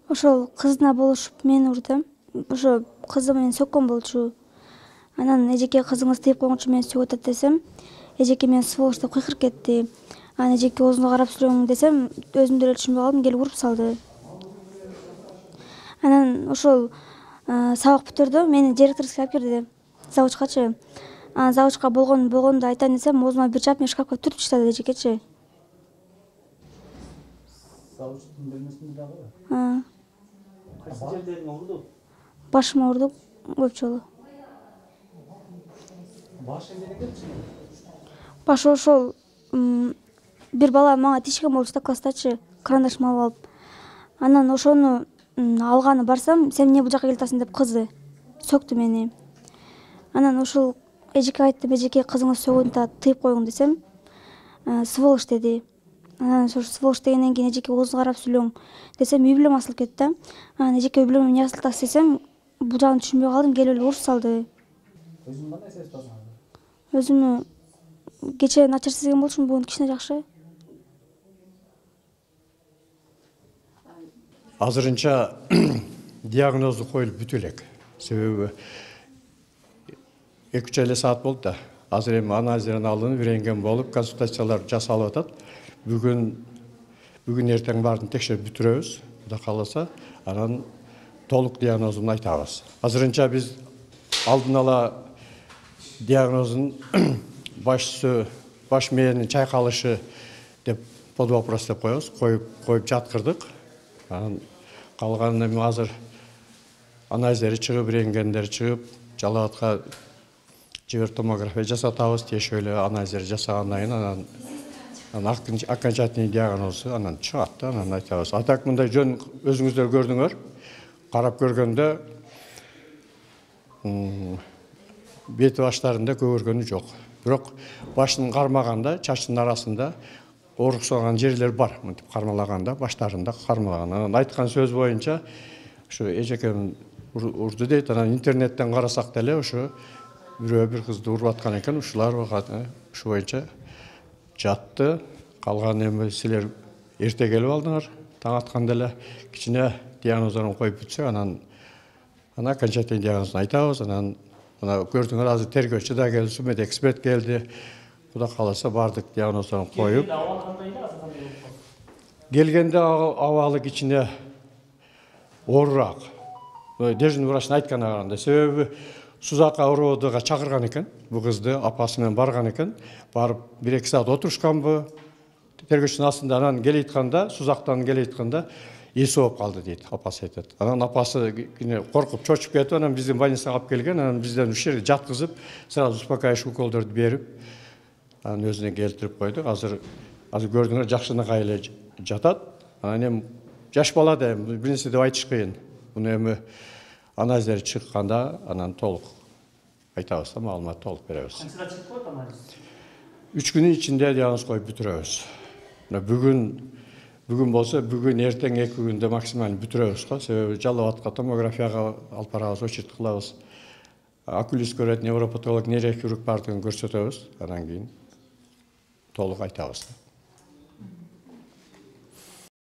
ошол кызына болушуп мен урдум. Ошо кызы менен сөккөн болчу. Анан эжеке кызыңыз тийип койгончу мени сөгүп атат десем, эжеке мени сволочь деп кыйкырып кетти. Анан эжеке оозуңа карап сүрөң десем, өзүм деле түшүнбөй калдым, келип уруп салды. Анан ошол сабак бүтүрдү, мени директорскийге алып кирди, завучкачы. Анан завучка болгонду айтайын десем, оозума бир чаап мени шкафка түртүп таштады эжекечи. Завучтун бөлмөсүндө дагы? Кайсы жердериңе урду? Башыма урду көп жолу. Башы эмнеге кетчи? Башы ошол бир бала мага тишкен болчу да класстачы, карандашымды алып алып. Анан ошону алганы барсам, сен эмне бул жака келатасың деп кызы сөктү мени. Анан ошол эжеке айттым, эжеке кызыңыз сөгүп атат, тыйып койгуң десем, сволочь деди. Анан ошо сволочь дегенден кийин эжеке оозуңа карап сүйлөң десем, үй бүлөм асылып кетти да. Анан эжеке үй бүлөмө эмне асылтасыз десем, бул жагын түшүнбөй калдым, келип эле уруп салды. Өзүң кандай сездиң? Өзүмө кечээ начар сезген болчумун, бүгүн кичине жакшы. Азырынча диагнозу коюлуп бүтө элек. Себеби 2-3 эле саат болду да. Азыр эми анализдерин алынып, рентген болуп, консультациялар жасалып атат. Бүгүн эртең баарын текшерип бүтүрөбүз. Кудай кааласа, анан толук диагнозун айтабыз. Азырынча биз алдын ала диагнозун баш мээнин чайкалышы деп под вопрос деп коебуз. Коюп жаткырдык. Анан калганын эми азыр анализдери чыгып, рентгендери чыгып, Жалал Абадка жиберип томография жасатабыз, тиешелүү эле анализдер жасагандан кийин анан окончательный диагнозу анан чыгат да, анан айтабыз. Атак мындай жөн өзүңүздөр көрдүңөр. Карап көргөндө бети баштарында көгөргөнү жок. Бирок башын кармаганда, чачынын арасында ооруксаган жерлер бар. Мынтип кармалаганда, баштарында кармалаган. Анан айткан сөз боюнча ушу эжекем урду дейт. Анан интернеттен карасак деле ушу бир кызды уруп аткан экен. Ушулар ушу боюнча жатты. Калган эми силер эрте келип алдыңар. Таң атканда эле кичине диагнозун коюп бүтсөк, анан окончательный диагнозун айтабыз. Анан мына көрдүңөр, азыр тергөөчү да келди, судмедэксперт келди. Кудай кааласа бардык диагноздорун коюп. Келгенде абалы кичине оорураак. Дежурный врачтын айтканына караганда, себеби Сузакка УРОдго чакырган экен. Бу кызды апасы менен барган экен. Барып 1-2 саат отурушканбы. Тергөөчүнүн астында анан келейтканда, Сузактан келейтканда эси болуп калды дейт, апасы айтат. Анан апасы коркуп, чочуп кетип, анан биздин больницага алып келген, анан бизден ушул жерге жаткызып, сразу успокаивающий уколдорду берип, анан өзүнө келтирип койдук. Азыр көрдүңөр, жакшынакай эле жатат. Анан эми жаш бала да бир нерсе деп айтыш кыйын. Муну эми анализдер чыкканда анан толук айтабыз да, маалымат толук беребиз. Канчада чыгып коет анализ? 3 күнүн ичинде диагноз коюп бүтүрөбүз. Бүгүн болсо, бүгүн эртең 2 күндө максимально бүтүрөбүз го. Себеби Жалал Абадка томографияга алып барабыз, очерк кылабыз. Окулист көрөт, невропатолог, нейрохирург бардыгын көрсөтөбүз. Анан кийин толук айтабыз.